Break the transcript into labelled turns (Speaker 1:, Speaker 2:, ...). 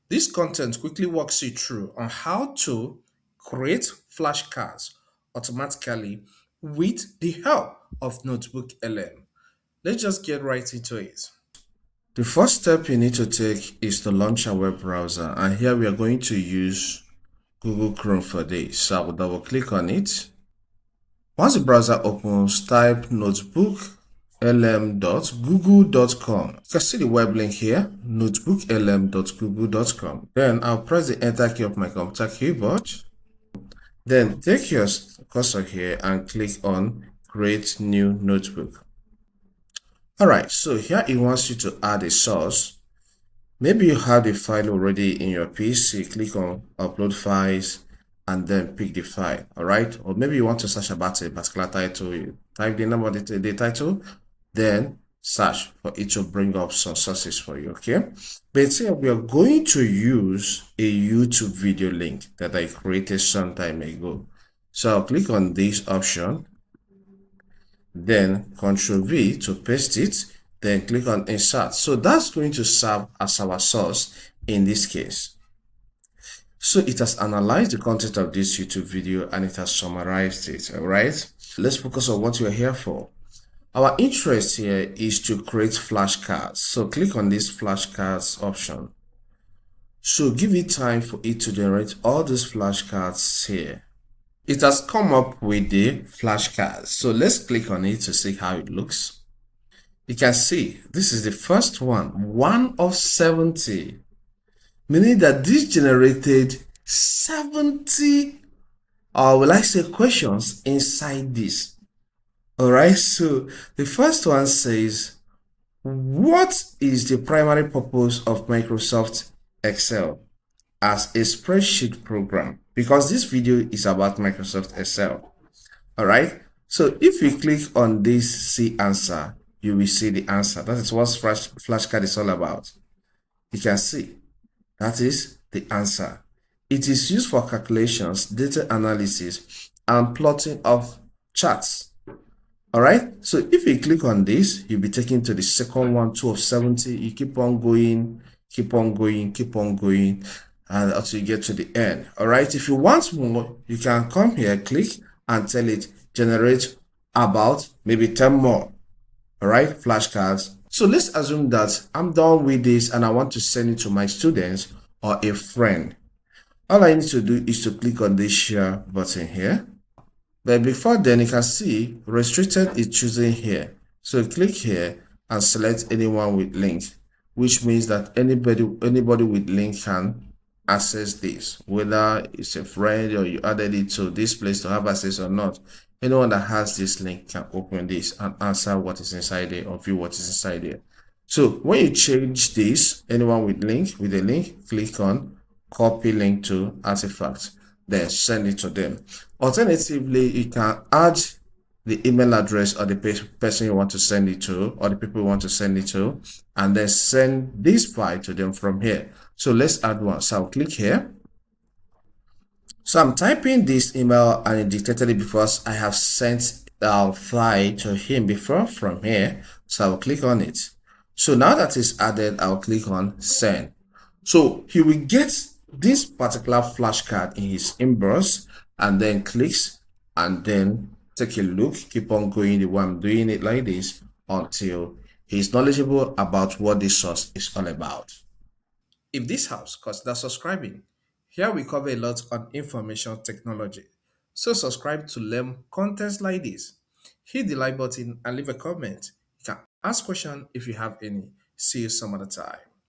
Speaker 1: This content quickly walks you through on how to create flashcards automatically with the help of NotebookLM. Let's just get right into it. The first step you need to take is to launch a web browser, and here we are going to use Google Chrome for this. So I will double click on it. Once the browser opens, type notebooklm.google.com. You can see the web link here, notebooklm.google.com. Then I'll press the enter key of my computer keyboard. Then take your cursor here and click on create new notebook. Alright, so here it wants you to add a source. Maybe you have a file already in your PC, click on upload files and then pick the file, all right? Or maybe you want to search about a particular title, you type the name of the title, then search for it to bring up some sources for you, okay? But here we are going to use a YouTube video link that I created some time ago. So I'll click on this option, then Ctrl V to paste it, then click on insert. So that's going to serve as our source in this case. So it has analyzed the content of this YouTube video and it has summarized it. All right, let's focus on what we're here for. Our interest here is to create flashcards. So click on this flashcards option. So give it time for it to generate all these flashcards here. It has come up with the flashcards. So let's click on it to see how it looks. You can see this is the first one of 70, meaning that this generated 70, or will I say, questions inside this. All right, so the first one says, what is the primary purpose of Microsoft Excel as a spreadsheet program? Because this video is about Microsoft Excel. All right, so if you click on this see answer, you will see the answer. That is what flashcard is all about. You can see that is the answer. It is used for calculations, data analysis, and plotting of charts. All right, so if you click on this, you'll be taken to the second one, 2 of 70. You keep on going, keep on going, keep on going, and until you get to the end. All right, if you want more, you can come here, click, and tell it generate about maybe 10 more. All right, flashcards. So let's assume that I'm done with this and I want to send it to my students or a friend. All I need to do is to click on this share button here. But before then, you can see restricted is choosing here. So click here and select anyone with link, which means that anybody with link can access this, whether it's a friend or you added it to this place to have access or not. Anyone that has this link can open this and answer what is inside there or view what is inside there. So when you change this, anyone with a link, click on copy link to artifact, then send it to them. Alternatively, you can add the email address or the person you want to send it to, or the people you want to send it to, and then send this file to them from here. So let's add one. So I'll click here. So I'm typing this email and it detected it because I have sent a file to him before from here. So I'll click on it. So now that it's added, I'll click on send. So he will get this particular flashcard in his inbox and then clicks and then take a look, keep on going the way I'm doing it like this until he's knowledgeable about what this source is all about. If this helps, consider subscribing. Here we cover a lot on information technology. So subscribe to learn contents like this. Hit the like button and leave a comment. You can ask questions if you have any. See you some other time.